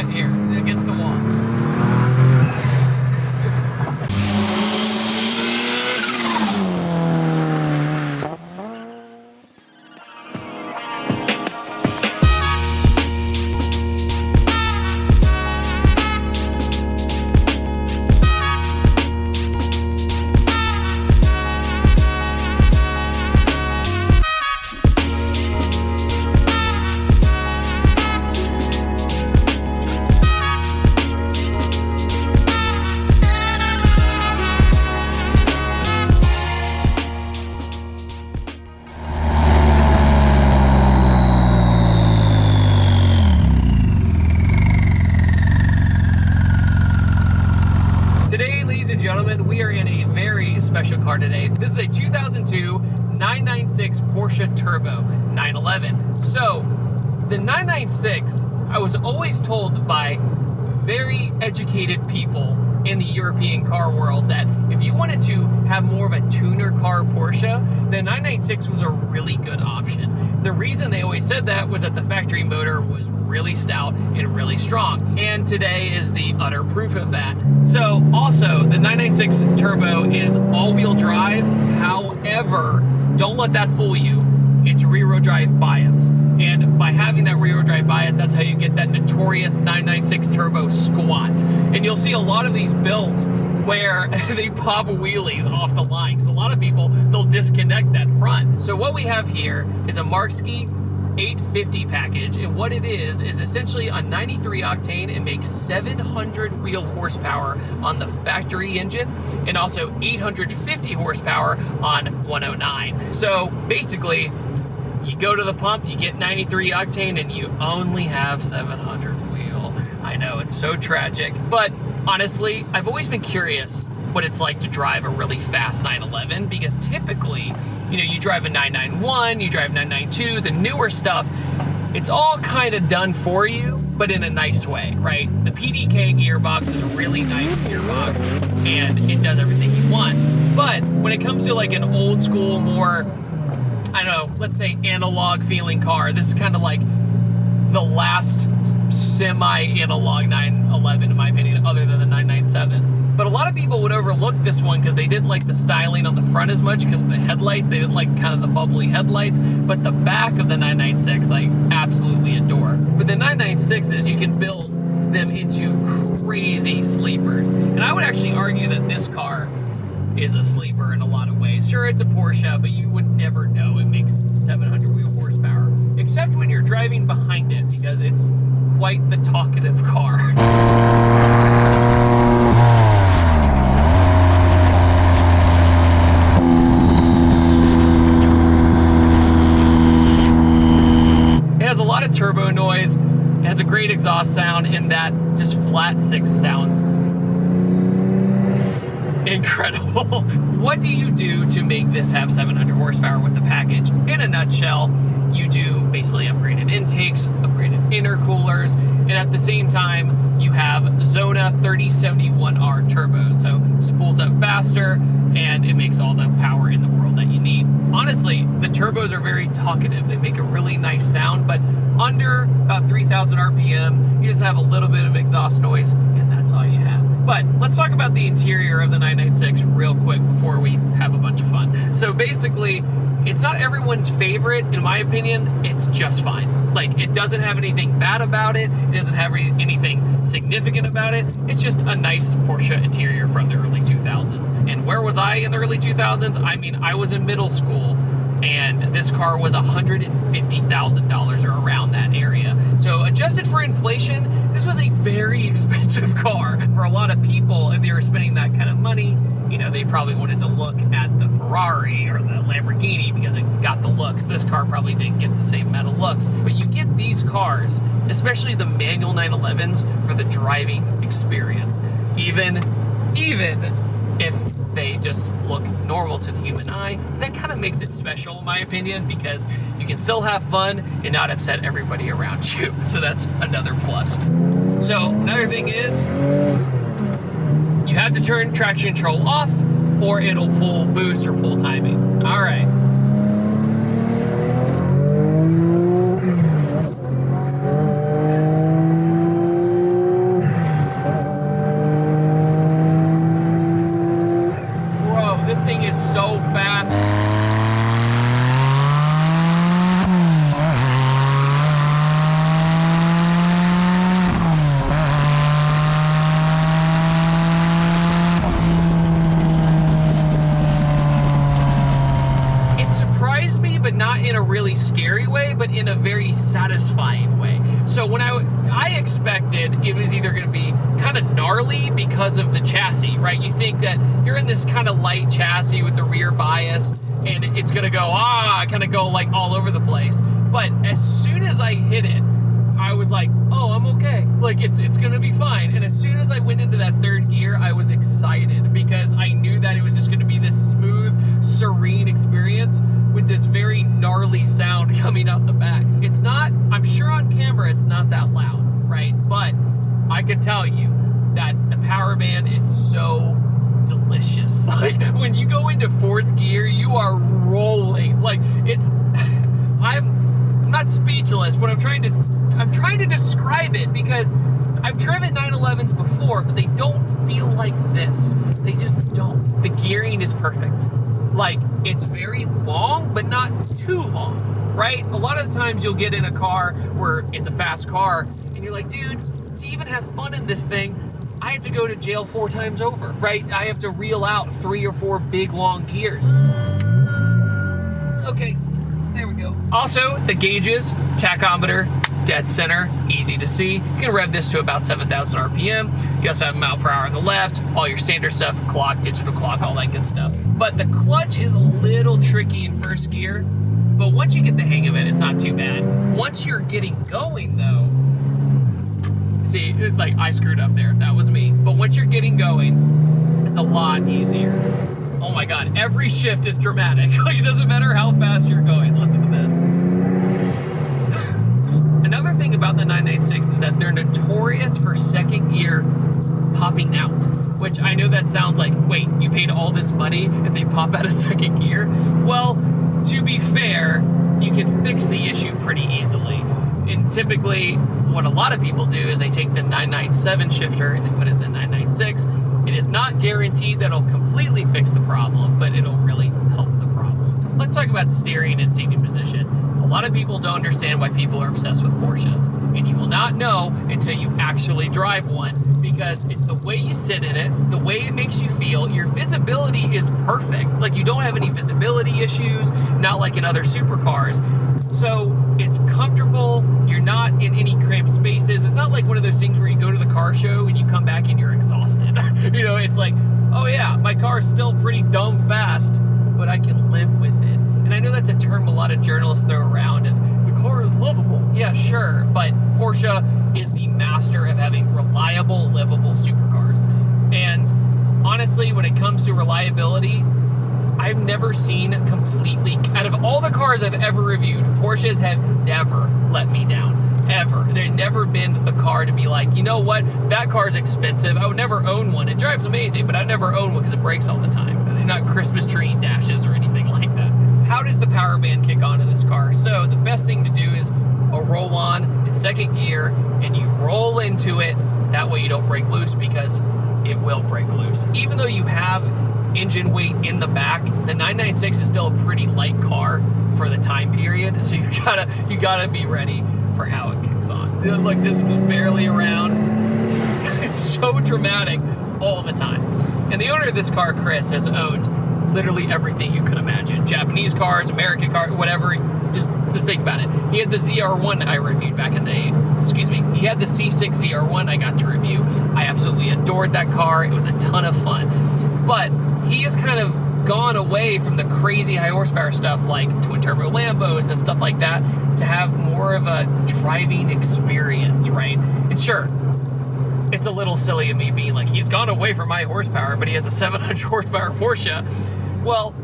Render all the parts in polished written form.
drive here against the wall. Today, ladies and gentlemen, we are in a very special car today. This is a 2002 996 Porsche Turbo 911. So, the 996, I was always told by very educated people in the European car world that if you wanted to have more of a tuner car Porsche, the 996 was a really good option. The reason they always said that was that the factory motor was really stout and really strong, and today is the utter proof of that. So also, the 996 Turbo is all-wheel drive. However, don't let that fool you. It's rear-wheel drive bias. And by having that rear-wheel drive bias, that's how you get that notorious 996 Turbo squat. And you'll see a lot of these built where they pop wheelies off the line. Because a lot of people, they'll disconnect that front. So what we have here is a Markski 850 package, and what it is essentially a 93 octane. It makes 700 wheel horsepower on the factory engine and also 850 horsepower on 109. So basically, you go to the pump, you get 93 octane, and you only have 700 wheel. I know, it's so tragic, but honestly, I've always been curious what it's like to drive a really fast 911, because typically, you know, you drive a 991, you drive 992, the newer stuff, it's all kind of done for you, but in a nice way, right? The PDK gearbox is a really nice gearbox, and it does everything you want. But when it comes to like an old school, more, I don't know, let's say analog feeling car, this is kind of like the last semi-analog 911 in my opinion, other than the 997. But a lot of people would overlook this one because they didn't like the styling on the front as much because of the headlights. They didn't like kind of the bubbly headlights. But the back of the 996 I absolutely adore. But the 996s, you can build them into crazy sleepers. And I would actually argue that this car is a sleeper in a lot of ways. Sure, it's a Porsche, but you would never know it makes 700 wheel horsepower. Except when you're driving behind it, because it's quite the talkative car. It has a lot of turbo noise. It has a great exhaust sound, and that just flat six sounds incredible. What do you do to make this have 700 horsepower with the package? In a nutshell, you do basically upgraded intakes, upgraded intercoolers, and at the same time, you have Zona 3071R turbos. So it spools up faster, and it makes all the power in the world that you need. Honestly, the turbos are very talkative. They make a really nice sound, but under about 3,000 RPM, you just have a little bit of exhaust noise, and that's all you have. But let's talk about the interior of the 996 real quick before we have a bunch of fun. So basically, it's not everyone's favorite. In my opinion, it's just fine. Like, it doesn't have anything bad about it. It doesn't have anything significant about it. It's just a nice Porsche interior from the early 2000s. And where was I in the early 2000s? I mean, I was in middle school, and this car was $150,000 or around that area. So adjusted for inflation, this was a very expensive car. For a lot of people, if they were spending that kind of money, you know, they probably wanted to look at the Ferrari or the Lamborghini because it got the looks. This car probably didn't get the same metal looks. But you get these cars, especially the manual 911s, for the driving experience. Even if they just look normal to the human eye, that kind of makes it special in my opinion, because you can still have fun and not upset everybody around you. So that's another plus. So another thing is, you have to turn traction control off or it'll pull boost or pull timing. All right. but in a very satisfying way. So when I expected it was either going to be kind of gnarly because of the chassis, right? You think that you're in this kind of light chassis with the rear bias, and it's going to go, kind of go like all over the place. But as soon as I hit it, I was like, oh, I'm okay. Like, it's going to be fine. And as soon as I went into that third gear, I was excited because I knew that it was just going to be this smooth, serene experience with this very gnarly sound coming out the back. It's not, I'm sure on camera it's not that loud, right? But I could tell you that the power band is so delicious. Like, when you go into fourth gear, you are rolling. Like, it's, I'm not speechless, but I'm trying to describe it because I've driven 911s before, but they don't feel like this. They just don't. The gearing is perfect. Like, it's very long, but not too long, right? A lot of the times you'll get in a car where it's a fast car, and you're like, dude, to even have fun in this thing, I have to go to jail 4 times over, right? I have to reel out 3 or 4 big, long gears. Okay, there we go. Also, the gauges, tachometer, dead center, easy to see. You can rev this to about 7,000 RPM. You also have mile per hour on the left, all your standard stuff, clock, digital clock, all that good stuff. But the clutch is a little tricky in first gear, but once you get the hang of it, it's not too bad. Once you're getting going though, see, like I screwed up there, that was me. But once you're getting going, it's a lot easier. Oh my God, every shift is dramatic. Like, it doesn't matter how fast you're going. Listen to this. Another thing about the 996 is that they're notorious for second gear popping out, which I know that sounds like, wait, you paid all this money if they pop out of second gear? Well, to be fair, you can fix the issue pretty easily. And typically, what a lot of people do is they take the 997 shifter and they put it in the 996. It is not guaranteed that it'll completely fix the problem, but it'll really help the problem. Let's talk about steering and seating position. A lot of people don't understand why people are obsessed with Porsches, and you will not know until you actually drive one, because it's the way you sit in it, the way it makes you feel. Your visibility is perfect. Like, you don't have any visibility issues, not like in other supercars. So it's comfortable. You're not in any cramped spaces. It's not like one of those things where you go to the car show and you come back and you're exhausted. You know, it's like, oh yeah, my car is still pretty dumb fast, but I can live with it. And I know that's a term a lot of journalists throw around, if the car is livable. Yeah, sure, but Porsche is the master of having reliable, livable supercars. And honestly, when it comes to reliability, I've never seen completely, out of all the cars I've ever reviewed, Porsches have never let me down. Ever. There's never been the car to be like, you know what, that car's expensive, I would never own one. It drives amazing, but I'd never own one because it breaks all the time. They're not Christmas tree dashes or anything like that. How does the power band kick onto this car? So the best thing to do is a roll on in second gear, and you roll into it. That way you don't break loose, because it will break loose. Even though you have engine weight in the back, the 996 is still a pretty light car for the time period, so you gotta be ready for how it kicks on. Look, this was barely around. It's so dramatic all the time. And the owner of this car, Chris, has owned literally everything you could imagine. Japanese cars, American cars, whatever. Just think about it. He had the ZR1 I reviewed back in the, he had the C6 ZR1 I got to review. I absolutely adored that car. It was a ton of fun. But he has kind of gone away from the crazy high horsepower stuff like twin turbo Lambos and stuff like that to have more of a driving experience, right? And sure, it's a little silly of me being like, he's gone away from high horsepower, but he has a 700 horsepower Porsche. Well,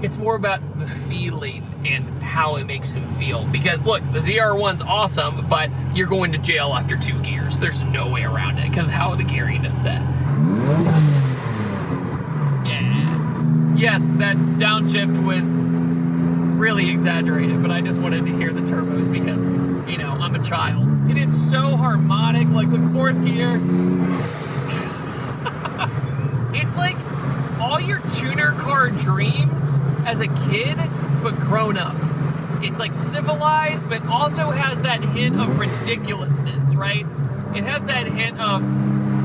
it's more about the feeling and how it makes him feel. Because look, the ZR1's awesome, but you're going to jail after 2 gears. There's no way around it because how the gearing is set. Yeah. Yes, that downshift was really exaggerated, but I just wanted to hear the turbos because, you know, I'm a child. And it's so harmonic, like with 4th gear. It's like all your tuner car dreams as a kid, but grown up. It's like civilized, but also has that hint of ridiculousness, right? It has that hint of,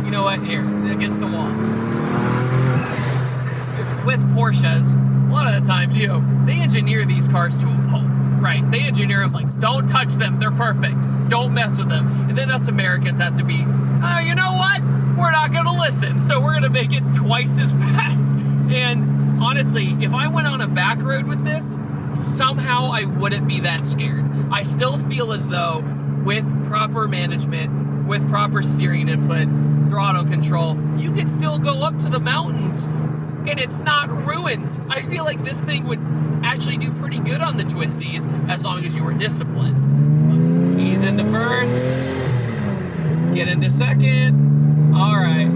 you know what, here, against the wall. With Porsches, a lot of the times, you know, they engineer these cars to a pulp, right? They engineer them like, don't touch them, they're perfect. Don't mess with them. And then us Americans have to be, oh, you know what? We're not gonna listen. So we're gonna make it twice as fast. And honestly, if I went on a back road with this, somehow I wouldn't be that scared. I still feel as though with proper management, with proper steering input, throttle control, you could still go up to the mountains and it's not ruined. I feel like this thing would actually do pretty good on the twisties as long as you were disciplined. Ease into first, get into second. All right.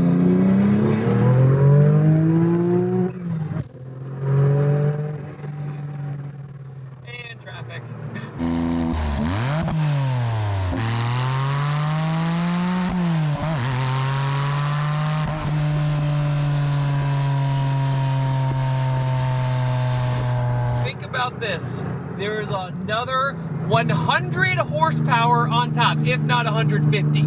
And traffic. Think about this. There is another 100 horsepower on top, if not 150,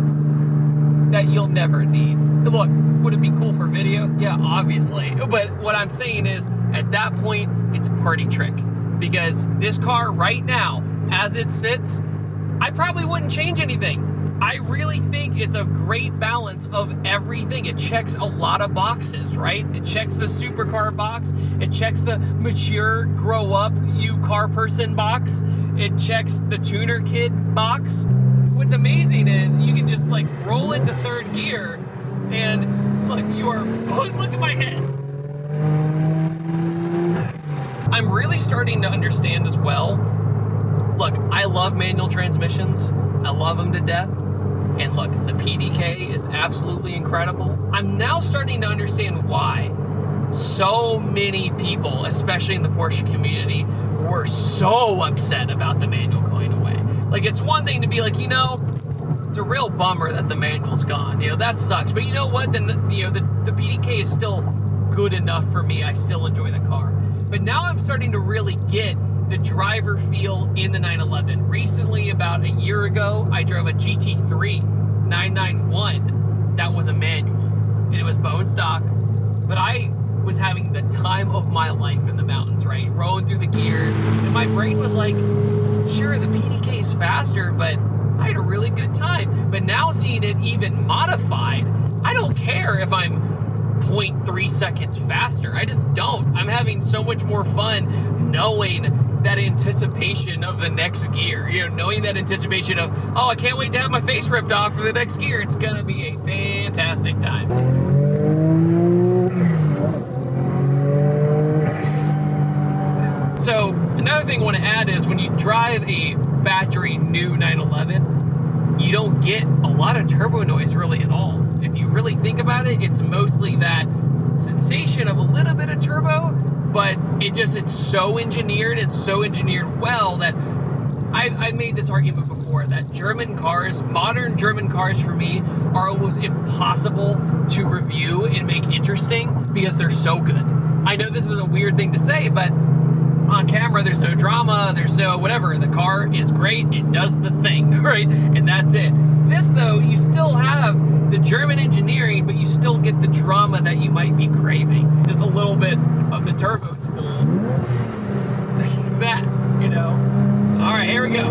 that you'll never need. Look, would it be cool for video? Yeah, obviously. But what I'm saying is, at that point, it's a party trick. Because this car right now, as it sits, I probably wouldn't change anything. I really think it's a great balance of everything. It checks a lot of boxes, right? It checks the supercar box. It checks the mature, grow up, you car person box. It checks the tuner kid box. What's amazing is you can just like roll into third gear and look, look at my head. I'm really starting to understand as well. Look, I love manual transmissions. I love them to death. And look, the PDK is absolutely incredible. I'm now starting to understand why so many people, especially in the Porsche community, were so upset about the manual going away. Like, it's one thing to be like, you know, it's a real bummer that the manual's gone. You know, that sucks. But you know what? Then, you know, the PDK is still good enough for me. I still enjoy the car. But now I'm starting to really get the driver feel in the 911. Recently, about a year ago, I drove a GT3 991 that was a manual. And it was bone stock. But I was having the time of my life in the mountains, right? Rolling through the gears. And my brain was like, sure, the PDK is faster, but I had a really good time. But now seeing it even modified, I don't care if I'm 0.3 seconds faster. I just don't. I'm having so much more fun knowing that anticipation of the next gear, you know, knowing that anticipation of, oh, I can't wait to have my face ripped off for the next gear. It's gonna be a fantastic time. So another thing I want to add is when you drive a factory new 911, you don't get a lot of turbo noise really at all. If you really think about it, it's mostly that sensation of a little bit of turbo, but it's so engineered and so engineered well that I've made this argument before that German cars, modern German cars for me, are almost impossible to review and make interesting because they're so good. I know this is a weird thing to say, but on camera, there's no drama, there's no whatever. The car is great, it does the thing, right? And that's it. This, though, you still have the German engineering, but you still get the drama that you might be craving. Just a little bit of the turbo spool. That, you know? All right, here we go.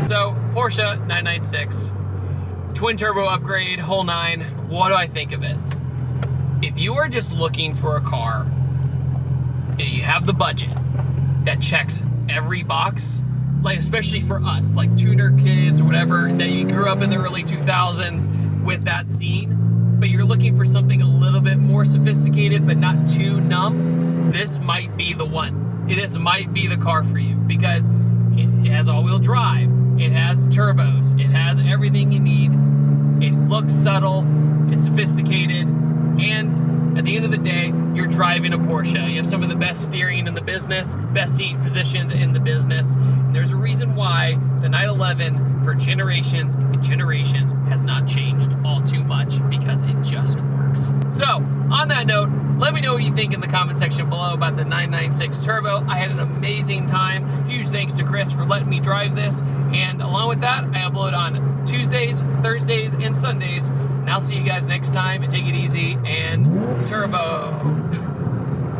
So, Porsche 996. Twin turbo upgrade, whole nine. What do I think of it? If you are just looking for a car and you have the budget that checks every box, like especially for us, like tuner kids or whatever, that you grew up in the early 2000s with that scene, but you're looking for something a little bit more sophisticated but not too numb, this might be the one. This might be the car for you because it has all-wheel drive, it has turbos, it has everything you need. It looks subtle, it's sophisticated, and at the end of the day, you're driving a Porsche. You have some of the best steering in the business, best seat positions in the business. And there's a reason why the 911 for generations and generations has not changed all too much because it just works. So, on that note, let me know what you think in the comment section below about the 996 Turbo. I had an amazing time. Huge thanks to Chris for letting me drive this. And along with that, I upload on Tuesdays, Thursdays, and Sundays And I'll see you guys next time, and take it easy, and turbo.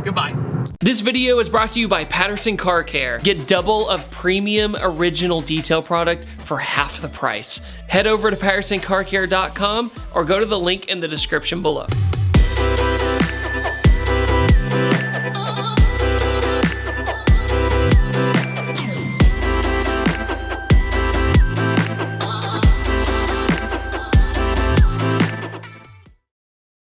Goodbye. This video is brought to you by Patterson Car Care. Get double of premium original detail product for half the price. Head over to PattersonCarCare.com or go to the link in the description below.